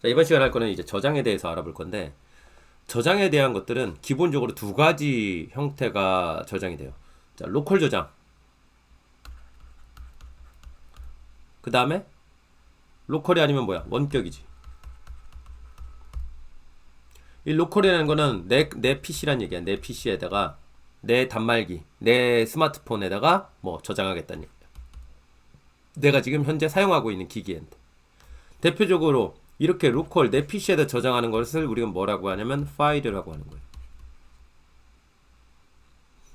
자, 이번 시간에 할 거는 이제 저장에 대해서 알아볼 건데, 저장에 대한 것들은 기본적으로 두 가지 형태가 저장이 돼요. 자, 로컬 저장. 그 다음에 로컬이 아니면 뭐야? 원격이지. 이 로컬이라는 거는 내 PC란 얘기야. 내 PC에다가 내 단말기, 내 스마트폰에다가 뭐 저장하겠다는 얘기야. 내가 지금 현재 사용하고 있는 기기인데. 대표적으로 이렇게 로컬 내 PC에다 저장하는 것을 우리가 뭐라고 하냐면 파일이라고 하는 거예요.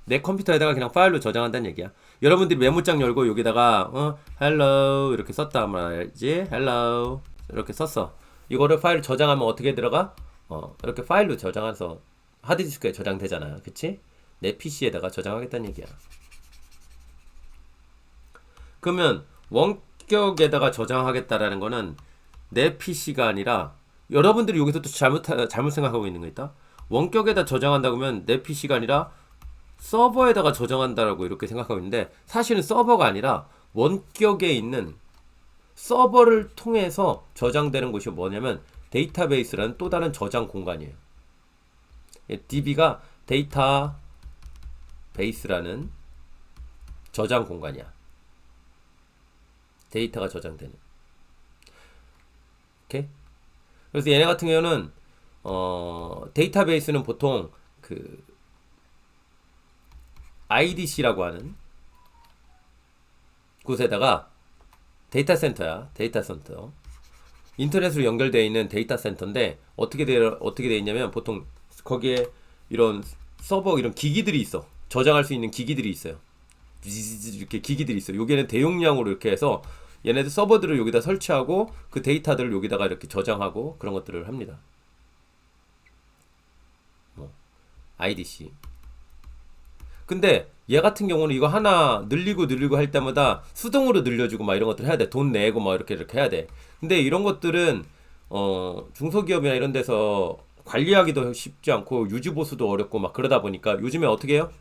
내 컴퓨터에다가 그냥 파일로 저장한다는 얘기야. 여러분들이 메모장 열고 여기다가 hello 이렇게 썼다 말이지. hello 이렇게 썼어. 이거를 파일 저장하면 어떻게 들어가? 이렇게 파일로 저장해서 하드디스크에 저장되잖아. 그치? 내 PC에다가 저장하겠다는 얘기야. 그러면 원격에다가 저장하겠다라는 거는 내 PC가 아니라 여러분들이 여기서 또 잘못 생각하고 있는 거 있다. 원격에다 저장한다고 하면 내 PC가 아니라 서버에다가 저장한다라고 이렇게 생각하고 있는데 사실은 서버가 아니라 원격에 있는 서버를 통해서 저장되는 곳이 뭐냐면 데이터베이스라는 또 다른 저장 공간이에요. DB가 데이터베이스라는 저장 공간이야. 데이터가 저장되는. 오케이? 그래서 얘네 같은 경우는 데이터베이스는 보통 그 IDC라고 하는 곳에다가 데이터 센터야. 데이터 센터. 인터넷으로 연결되어 있는 데이터 센터인데 어떻게 돼 있냐면 보통 거기에 이런 서버 이런 기기들이 있어. 저장할 수 있는 기기들이 있어요. 이렇게 기기들이 있어. 여기는 대용량으로 이렇게 해서 얘네들 서버들을 여기다 설치하고 그 데이터들을 여기다가 이렇게 저장하고 그런 것들을 합니다. IDC. 근데 얘 같은 경우는 이거 하나 늘리고 할 때마다 수동으로 늘려주고 막 이런 것들 해야 돼. 돈 내고 막 이렇게 해야 돼. 근데 이런 것들은 중소기업이나 이런 데서 관리하기도 쉽지 않고 유지보수도 어렵고 막 그러다 보니까 요즘에 어떻게 해요?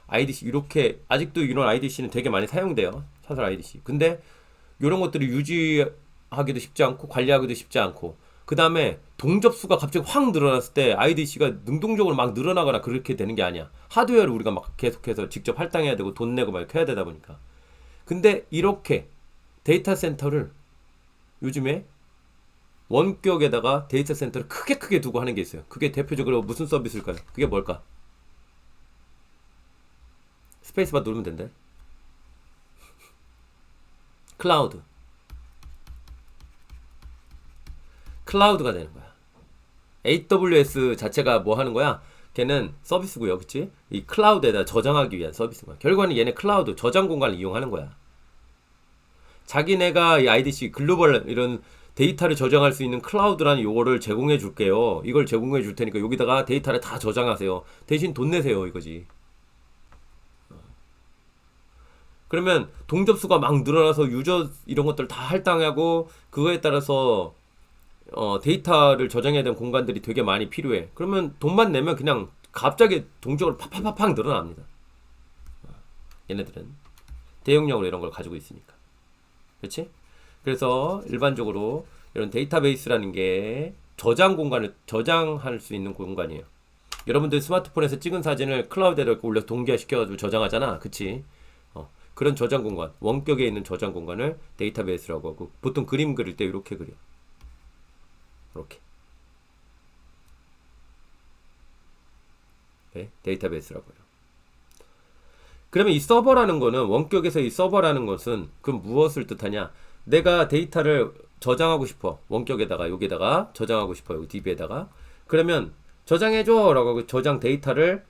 IDC 이렇게 아직도 이런 IDC는 되게 많이 사용돼요. 사설 IDC. 근데 이런 것들이 유지하기도 쉽지 않고 관리하기도 쉽지 않고 그 다음에 동접수가 갑자기 확 늘어났을 때 IDC가 능동적으로 막 늘어나거나 그렇게 되는 게 아니야. 하드웨어를 우리가 막 계속해서 직접 할당해야 되고 돈 내고 막 이렇게 해야 되다 보니까. 근데 이렇게 데이터 센터를 요즘에 원격에다가 데이터 센터를 크게 두고 하는 게 있어요. 그게 대표적으로 무슨 서비스일까요? 그게 뭘까? 스페이스바 누르면 된대. 클라우드. 클라우드가 되는 거야. AWS 자체가 뭐 하는 거야? 걔는 서비스고요. 그치? 이 클라우드에다 저장하기 위한 서비스고요. 결과는 얘네 클라우드 저장 공간을 이용하는 거야. 자기네가 이 IDC 글로벌 이런 데이터를 저장할 수 있는 클라우드라는 요거를 제공해 줄게요. 이걸 제공해 줄 테니까 여기다가 데이터를 다 저장하세요. 대신 돈 내세요. 이거지. 그러면 동접수가 막 늘어나서 유저 이런 것들 다 할당하고 그거에 따라서 데이터를 저장해야 되는 공간들이 되게 많이 필요해. 그러면 돈만 내면 그냥 갑자기 동적으로 팍팍팍팍 늘어납니다. 얘네들은 대용량으로 이런 걸 가지고 있으니까. 그렇지? 그래서 일반적으로 이런 데이터베이스라는 게 저장 공간을 저장할 수 있는 공간이에요. 여러분들 스마트폰에서 찍은 사진을 클라우드에 이렇게 올려 동기화시켜가지고 저장하잖아. 그치? 그런 저장 공간, 원격에 있는 저장 공간을 데이터베이스라고 하고 보통 그림 그릴 때 이렇게 그려. 이렇게. 네, 데이터베이스라고 해요. 그러면 이 서버라는 거는 원격에서 이 서버라는 것은 그럼 무엇을 뜻하냐? 내가 데이터를 저장하고 싶어. 원격에다가 여기다가 저장하고 싶어. 여기 DB에다가. 그러면 저장해줘 라고 하고 저장 데이터를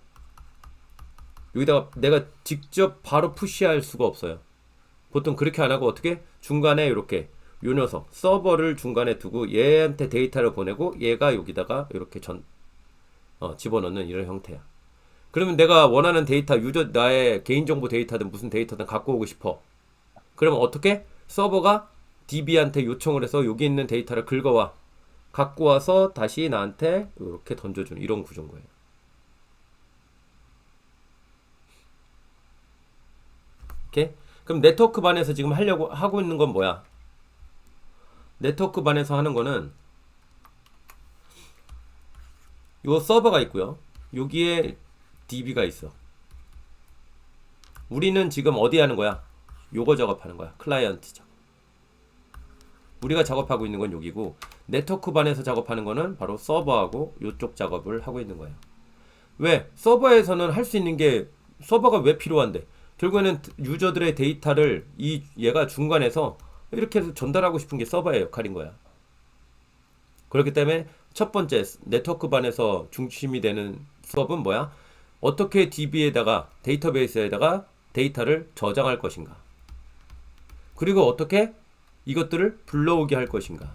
여기다가 내가 직접 바로 푸시할 수가 없어요. 보통 그렇게 안 하고 어떻게? 중간에 이렇게 요 녀석 서버를 중간에 두고 얘한테 데이터를 보내고 얘가 여기다가 이렇게 집어넣는 이런 형태야. 그러면 내가 원하는 데이터 유저 나의 개인정보 데이터든 무슨 데이터든 갖고 오고 싶어. 그러면 어떻게? 서버가 DB한테 요청을 해서 여기 있는 데이터를 긁어와 갖고 와서 다시 나한테 이렇게 던져주는 이런 구조인 거예요. 오케이? 그럼 네트워크 반에서 지금 하려고 하고 있는 건 뭐야? 네트워크 반에서 하는 거는 요 서버가 있고요. 여기에 DB가 있어. 우리는 지금 어디 하는 거야? 요거 작업하는 거야. 클라이언트 작업. 우리가 작업하고 있는 건 여기고, 네트워크 반에서 작업하는 거는 바로 서버하고 요쪽 작업을 하고 있는 거예요. 왜? 서버에서는 할 수 있는 게 서버가 왜 필요한데? 결국에는 유저들의 데이터를 얘가 중간에서 이렇게 해서 전달하고 싶은 게 서버의 역할인 거야. 그렇기 때문에 첫 번째 네트워크 반에서 중심이 되는 수업은 뭐야? 어떻게 DB에다가 데이터베이스에다가 데이터를 저장할 것인가? 그리고 어떻게 이것들을 불러오게 할 것인가?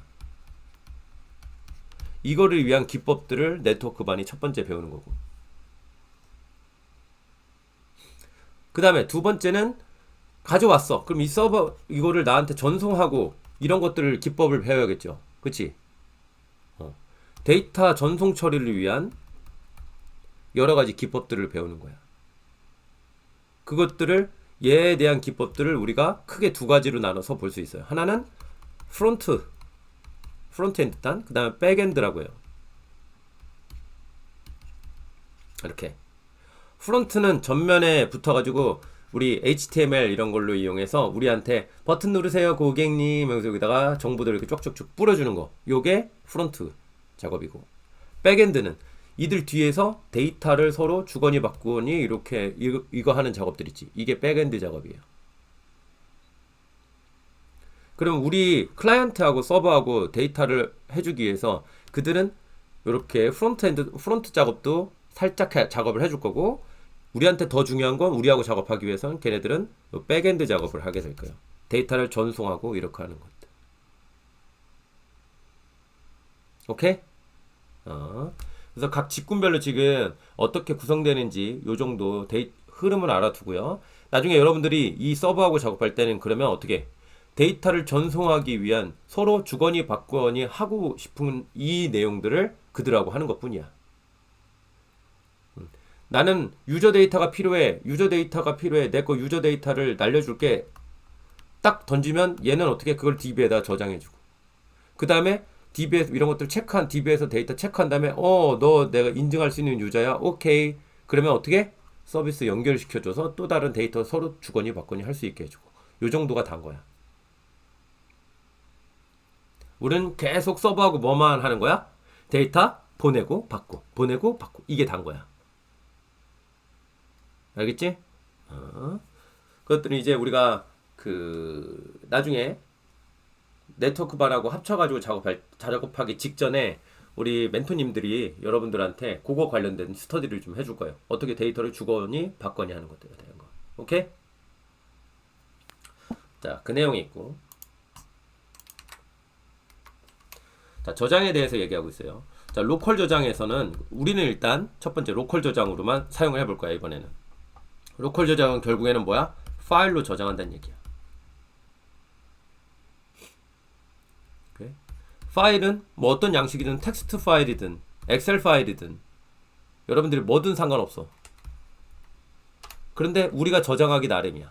이거를 위한 기법들을 네트워크 반이 첫 번째 배우는 거고. 그 다음에 두 번째는 가져왔어. 그럼 이 서버 이거를 나한테 전송하고 이런 것들을 기법을 배워야겠죠. 그치? 데이터 전송 처리를 위한 여러 가지 기법들을 배우는 거야. 그것들을 얘에 대한 기법들을 우리가 크게 두 가지로 나눠서 볼 수 있어요. 하나는 프론트엔드 단, 그 다음에 백엔드라고 해요. 이렇게. 프론트는 전면에 붙어가지고 우리 HTML 이런 걸로 이용해서 우리한테 버튼 누르세요 고객님 여기서 여기다가 정보들 이렇게 쭉쭉쭉 뿌려주는 거. 요게 프론트 작업이고, 백엔드는 이들 뒤에서 데이터를 서로 주거니 받거니 이렇게 이거 하는 작업들 있지. 이게 백엔드 작업이에요. 그럼 우리 클라이언트하고 서버하고 데이터를 해주기 위해서 그들은 이렇게 프론트 작업도 살짝 작업을 해줄 거고, 우리한테 더 중요한 건 우리하고 작업하기 위해서는 걔네들은 백엔드 작업을 하게 될 거예요. 데이터를 전송하고 이렇게 하는 것들. 오케이? 그래서 각 직군별로 지금 어떻게 구성되는지 요 정도 흐름을 알아두고요. 나중에 여러분들이 이 서버하고 작업할 때는 그러면 어떻게 데이터를 전송하기 위한 서로 주거니 받거니 하고 싶은 이 내용들을 그들하고 하는 것 뿐이야. 나는 유저 데이터가 필요해. 내 거 유저 데이터를 날려줄게. 딱 던지면 얘는 어떻게 그걸 DB에다 저장해주고. 그 다음에 DB에서 이런 것들 체크한 DB에서 데이터 체크한 다음에 너 내가 인증할 수 있는 유저야. 오케이. 그러면 어떻게 서비스 연결시켜줘서 또 다른 데이터 서로 주거니 받거니 할 수 있게 해주고. 요 정도가 단 거야. 우리는 계속 서버하고 뭐만 하는 거야? 데이터 보내고 받고 보내고 받고 이게 단 거야. 알겠지? 그것들은 이제 우리가 나중에 네트워크 반하고 합쳐가지고 작업하기 직전에 우리 멘토님들이 여러분들한테 그거 관련된 스터디를 좀 해줄 거예요. 어떻게 데이터를 주거니 받거니 하는 것들에 대한 거. 오케이? 자, 그 내용이 있고. 자, 저장에 대해서 얘기하고 있어요. 자, 로컬 저장에서는 우리는 일단 첫 번째 로컬 저장으로만 사용을 해볼 거야, 이번에는. 로컬 저장은 결국에는 뭐야? 파일로 저장한다는 얘기야. 오케이? 파일은 뭐 어떤 양식이든 텍스트 파일이든 엑셀 파일이든 여러분들이 뭐든 상관없어. 그런데 우리가 저장하기 나름이야.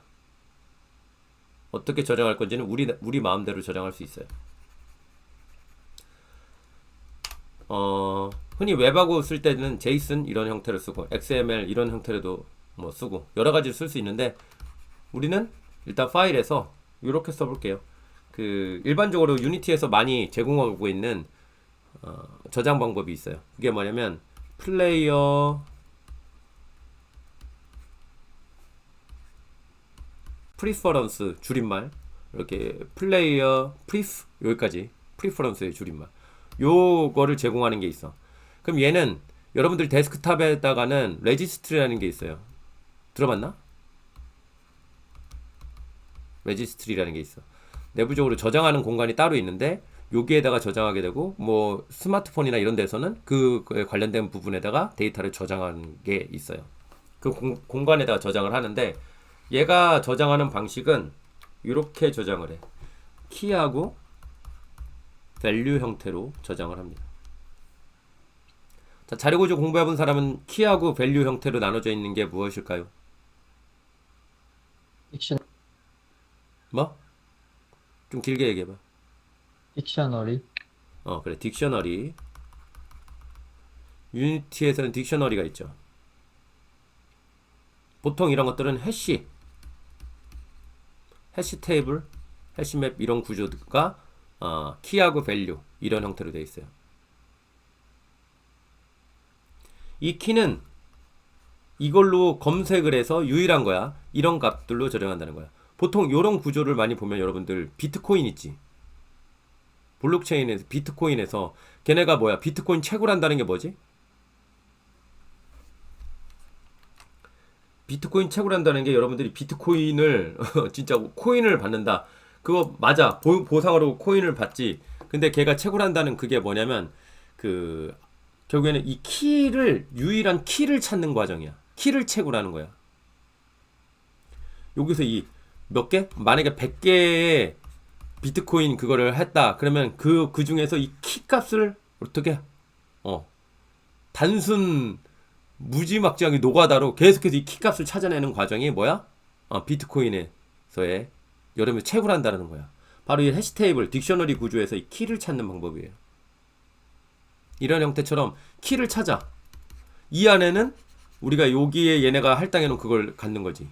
어떻게 저장할 건지는 우리 마음대로 저장할 수 있어요. 흔히 웹하고 쓸 때는 JSON 이런 형태로 쓰고 XML 이런 형태로도 뭐 쓰고 여러 가지를 쓸 수 있는데, 우리는 일단 파일에서 이렇게 써볼게요. 일반적으로 유니티에서 많이 제공하고 있는 저장 방법이 있어요. 그게 뭐냐면 플레이어 프리퍼런스 줄임말, 이렇게 플레이어 프리프 여기까지 프리퍼런스의 줄임말, 요거를 제공하는 게 있어. 그럼 얘는 여러분들 데스크탑에다가는 레지스트리라는 게 있어요. 들어봤나? 레지스트리라는 게 있어. 내부적으로 저장하는 공간이 따로 있는데 여기에다가 저장하게 되고, 뭐 스마트폰이나 이런 데서는 그에 관련된 부분에다가 데이터를 저장하는 게 있어요. 그 공간에다가 저장을 하는데, 얘가 저장하는 방식은 이렇게 저장을 해. 키하고 밸류 형태로 저장을 합니다. 자, 자료구조 공부해본 사람은 키하고 밸류 형태로 나눠져 있는 게 무엇일까요? 딕션, 뭐? 좀 길게 얘기해봐. 딕셔너리, 그래. 딕셔너리. 유니티에서는 딕셔너리가 있죠. 보통 이런 것들은 해시 테이블, 해시맵 이런 구조가 키하고 밸류 이런 형태로 되어 있어요. 이 키는 이걸로 검색을 해서 유일한 거야. 이런 값들로 저장한다는 거야. 보통 이런 구조를 많이 보면 여러분들 비트코인 있지. 블록체인에서 비트코인에서 걔네가 뭐야? 비트코인 채굴한다는 게 뭐지? 비트코인 채굴한다는 게 여러분들이 비트코인을 진짜 코인을 받는다. 그거 맞아. 보상으로 코인을 받지. 근데 걔가 채굴한다는 그게 뭐냐면 그 결국에는 이 키를 유일한 키를 찾는 과정이야. 키를 채굴하는 거야. 여기서 이 몇 개? 만약에 100개의 비트코인 그거를 했다. 그러면 그 중에서 이 키 값을 어떻게 단순 무지막지하게 노가다로 계속해서 이 키 값을 찾아내는 과정이 뭐야? 비트코인에서의 여러분이 채굴한다는 거야. 바로 이 해시 테이블, 딕셔너리 구조에서 이 키를 찾는 방법이에요. 이런 형태처럼 키를 찾아. 이 안에는 우리가 여기에 얘네가 할당해 놓은 그걸 갖는 거지.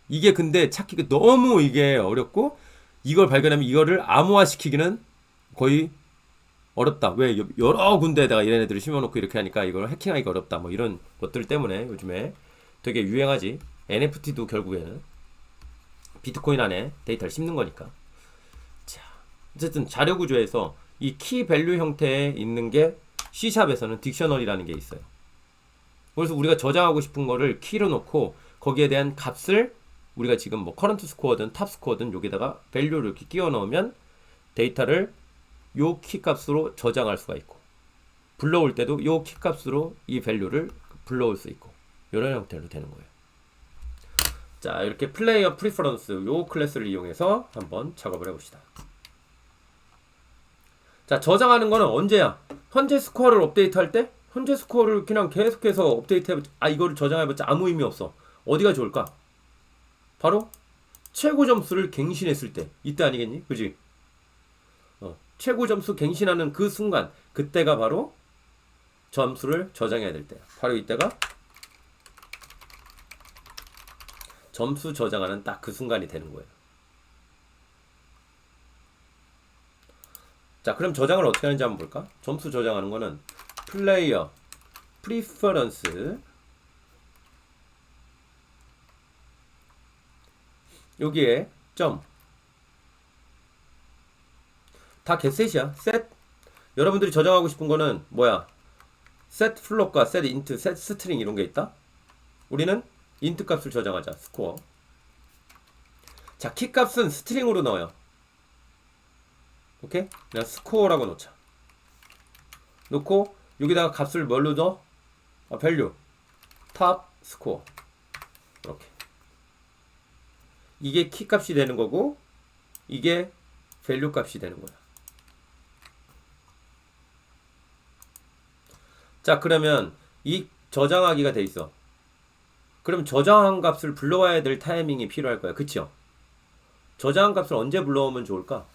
이게 근데 찾기가 너무 이게 어렵고 이걸 발견하면 이거를 암호화 시키기는 거의 어렵다. 왜? 여러 군데에다가 얘네들을 심어놓고 이렇게 하니까 이걸 해킹하기가 어렵다. 뭐 이런 것들 때문에 요즘에 되게 유행하지. NFT도 결국에는 비트코인 안에 데이터를 심는 거니까. 자, 어쨌든 자료 구조에서 이 키 밸류 형태에 있는 게 C샵에서는 딕셔너리라는 게 있어요. 그래서 우리가 저장하고 싶은 거를 키로 놓고 거기에 대한 값을 우리가 지금 뭐 커런트 스코어든 탑 스코어든 여기다가 밸류를 이렇게 끼워 넣으면 데이터를 요 키 값으로 저장할 수가 있고 불러올 때도 요 키 값으로 이 밸류를 불러올 수 있고 이런 형태로 되는 거예요. 자, 이렇게 플레이어 프리퍼런스 요 클래스를 이용해서 한번 작업을 해봅시다. 자, 저장하는 거는 언제야? 현재 스코어를 업데이트할 때? 현재 스코어를 그냥 계속해서 업데이트해봤자 이거를 저장해봤자 아무 의미 없어. 어디가 좋을까? 바로 최고 점수를 갱신했을 때 이때 아니겠니? 그지? 최고 점수 갱신하는 그 순간 그때가 바로 점수를 저장해야 될 때야. 바로 이때가 점수 저장하는 딱 그 순간이 되는 거예요. 자, 그럼 저장을 어떻게 하는지 한번 볼까? 점수 저장하는 거는 플레이어 프리퍼런스 여기에 점 다 get셋이야. set 여러분들이 저장하고 싶은 거는 뭐야? set float과 set int, set string 이런 게 있다. 우리는 int 값을 저장하자. 스코어. 자, 키 값은 스트링으로 넣어요. 오케이? 그냥 스코어라고 놓자. 놓고 여기다가 값을 뭘로 넣어? value 탑 스코어. 이렇게. 이게 키 값이 되는 거고 이게 value 값이 되는 거야. 자, 그러면 이 저장하기가 돼 있어. 그럼 저장한 값을 불러와야 될 타이밍이 필요할 거야. 그치요? 저장한 값을 언제 불러오면 좋을까?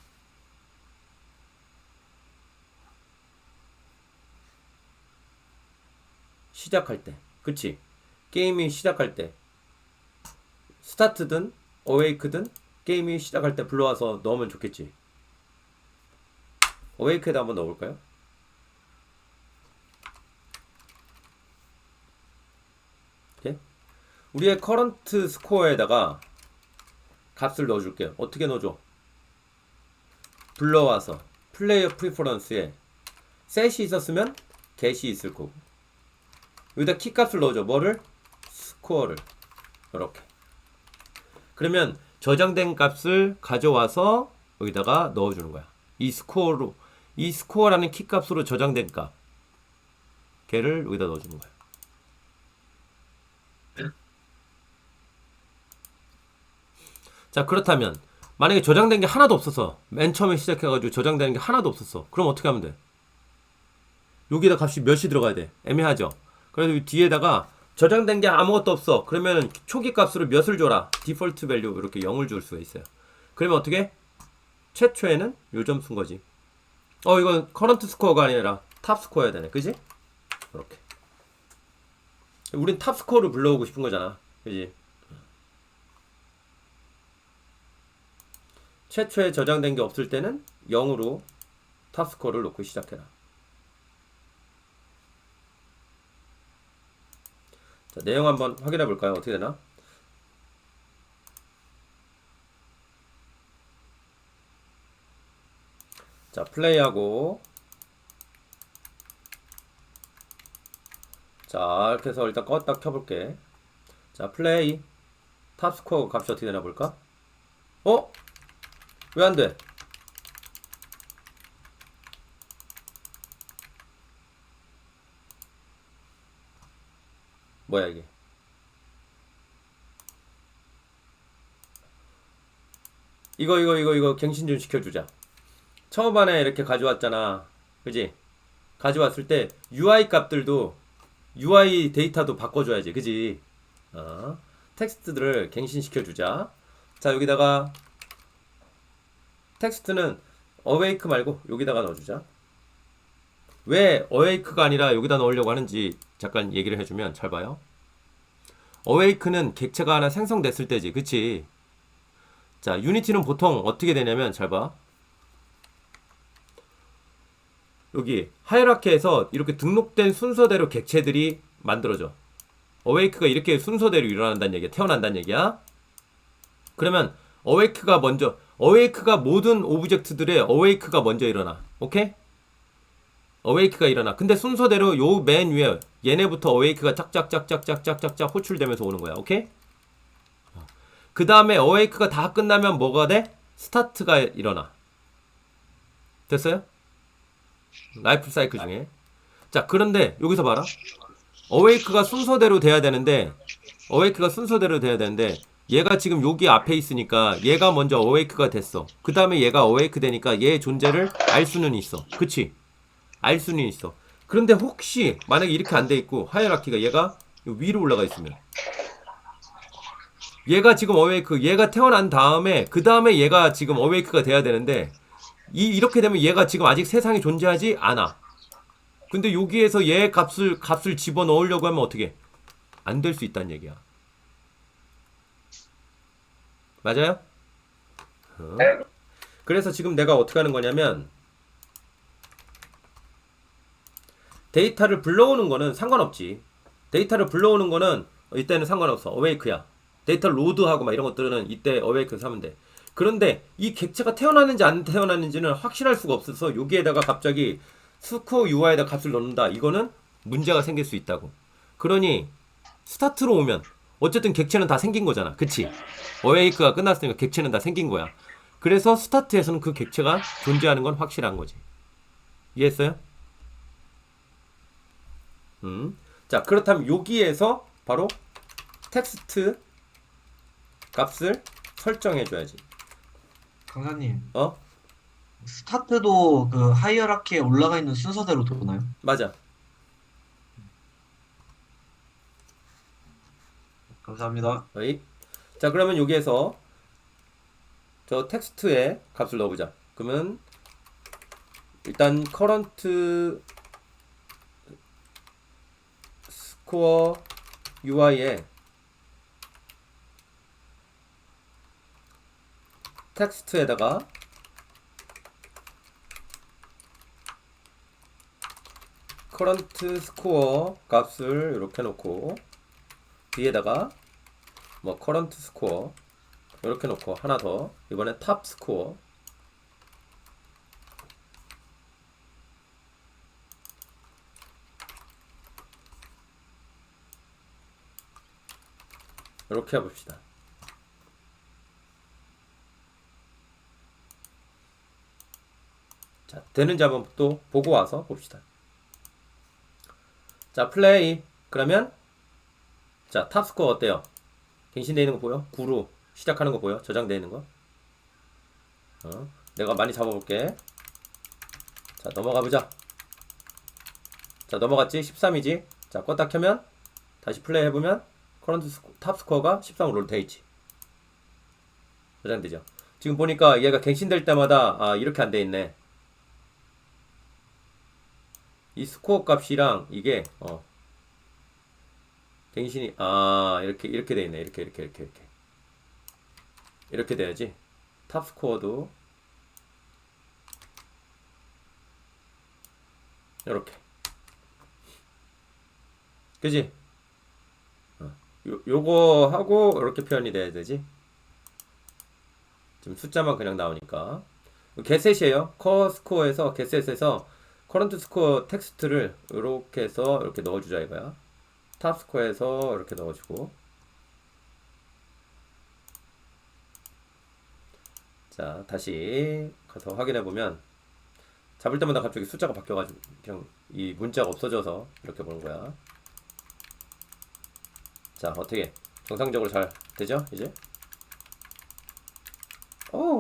시작할 때. 그치? 게임이 시작할 때. 스타트든 어웨이크든 게임이 시작할 때 불러와서 넣으면 좋겠지. 어웨이크에다 한번 넣어볼까요? 오케이? 우리의 커런트 스코어에다가 값을 넣어줄게요. 어떻게 넣어줘? 불러와서 플레이어 프리퍼런스에 셋이 있었으면 get이 있을 거고 여기다 키 값을 넣어줘. 뭐를? 스코어를. 이렇게. 그러면 저장된 값을 가져와서 여기다가 넣어주는 거야. 이 스코어로, 이 스코어라는 키 값으로 저장된 값 걔를 여기다 넣어주는 거야. 자, 그렇다면 만약에 저장된 게 하나도 없었어. 맨 처음에 시작해가지고 저장되는 게 하나도 없었어. 그럼 어떻게 하면 돼? 여기다 값이 몇이 들어가야 돼? 애매하죠? 그래서 뒤에다가 저장된 게 아무것도 없어. 그러면 초기 값으로 몇을 줘라. 디폴트 밸류 이렇게 0을 줄 수가 있어요. 그러면 어떻게? 최초에는 요 점수인 거지. 이건 커런트 스코어가 아니라 탑 스코어여야 되네. 그지? 이렇게. 우린 탑 스코어를 불러오고 싶은 거잖아. 그지? 최초에 저장된 게 없을 때는 0으로 탑 스코어를 놓고 시작해라. 자, 내용 한번 확인해 볼까요? 어떻게 되나? 자, 플레이하고, 자, 이렇게 해서 일단 껐다 켜볼게. 자, 플레이. 탑스코어 값이 어떻게 되나 볼까? 어? 왜 안 돼? 뭐야, 이게? 이거 갱신 좀 시켜주자. 처음반에 이렇게 가져왔잖아. 그지? 가져왔을 때 UI 값들도 UI 데이터도 바꿔줘야지. 그지? 텍스트들을 갱신시켜주자. 자, 여기다가 텍스트는 awake 말고 여기다가 넣어주자. 왜 awake가 아니라 여기다 넣으려고 하는지 잠깐 얘기를 해주면 잘 봐요. awake는 객체가 하나 생성됐을 때지. 그치? 자, 유니티는 보통 어떻게 되냐면 잘 봐. 여기 하이라키에서 이렇게 등록된 순서대로 객체들이 만들어져. awake가 이렇게 순서대로 일어난다는 얘기야. 태어난다는 얘기야. 그러면 awake가 모든 오브젝트들의 awake가 먼저 일어나. 오케이? awake가 일어나. 근데 순서대로 요 맨 위에 얘네부터 awake가 짝짝짝짝짝짝짝 호출되면서 오는 거야. 오케이? 그 다음에 awake가 다 끝나면 뭐가 돼? 스타트가 일어나. 됐어요? 라이프 사이클 중에. 자, 그런데 여기서 봐라. awake가 순서대로 돼야 되는데 얘가 지금 여기 앞에 있으니까 얘가 먼저 awake가 됐어. 그 다음에 얘가 awake 되니까 얘의 존재를 알 수는 있어. 그치? 알 수는 있어. 그런데 혹시 만약에 이렇게 안 돼 있고 하이라키가 얘가 위로 올라가 있으면 얘가 지금 얘가 태어난 다음에 그 다음에 얘가 지금 awake가 돼야 되는데 이렇게 되면 얘가 지금 아직 세상에 존재하지 않아. 근데 여기에서 얘 값을 집어넣으려고 하면 어떻게? 안 될 수 있다는 얘기야. 맞아요? 그래서 지금 내가 어떻게 하는 거냐면 데이터를 불러오는 거는 상관없지. 데이터를 불러오는 거는 이때는 상관없어. awake야. 데이터를 로드하고 막 이런 것들은 이때 awake에서 하면 돼. 그런데 이 객체가 태어났는지 안 태어났는지는 확실할 수가 없어서 여기에다가 갑자기 스코어 UI에다 값을 넣는다. 이거는 문제가 생길 수 있다고. 그러니 스타트로 오면 어쨌든 객체는 다 생긴 거잖아. 그치? awake가 끝났으니까 객체는 다 생긴 거야. 그래서 스타트에서는 그 객체가 존재하는 건 확실한 거지. 이해했어요? 자, 그렇다면 여기에서 바로 텍스트 값을 설정해 줘야지. 강사님, 어? 스타트도 그 하이어라키에 올라가 있는 순서대로 도나요? 맞아. 감사합니다. 어이? 자, 그러면 여기에서 저 텍스트에 값을 넣어보자. 그러면 일단 current score UI에 텍스트에다가 current score 값을 이렇게 놓고 뒤에다가 뭐 current score 이렇게 놓고 하나 더 이번엔 top score 이렇게 해봅시다. 자, 되는지 한번 또 보고 와서 봅시다. 자, 플레이. 그러면 자, 탑스코어 어때요? 갱신되어 있는 거 보여? 9로 시작하는 거 보여? 저장되어 있는 거? 내가 많이 잡아볼게. 자, 넘어가 보자. 자, 넘어갔지? 13이지? 자, 껐다 켜면 다시 플레이 해보면 탑스코어가 13으로 돼 있지. 저장되죠? 지금 보니까 얘가 갱신될 때마다 이렇게 안 돼 있네. 이 스코어 값이랑 이게 갱신이 이렇게 돼 있네. 이렇게 돼야지. 탑 스코어도 이렇게. 그지? 요거 하고 이렇게 표현이 돼야 되지. 지금 숫자만 그냥 나오니까. getset이에요. core score에서 getset에서 current score 텍스트를 이렇게 해서 이렇게 넣어주자 이거야. 탑 스코어에서 이렇게 넣어주고. 자, 다시 가서 확인해 보면 잡을 때마다 갑자기 숫자가 바뀌어가지고 그냥 이 문자가 없어져서 이렇게 보는 거야. 자, 어떻게 정상적으로 잘 되죠? 이제?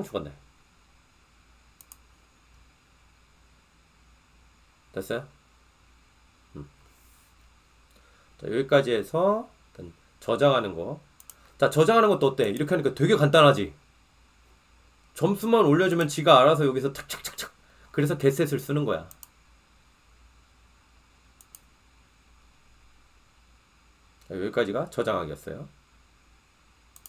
죽었네. 됐어요? 자, 여기까지 해서 일단 저장하는 거. 자, 저장하는 것도 어때? 이렇게 하니까 되게 간단하지? 점수만 올려주면 지가 알아서 여기서 착착착착. 그래서 getset을 쓰는 거야. 자, 여기까지가 저장하기였어요.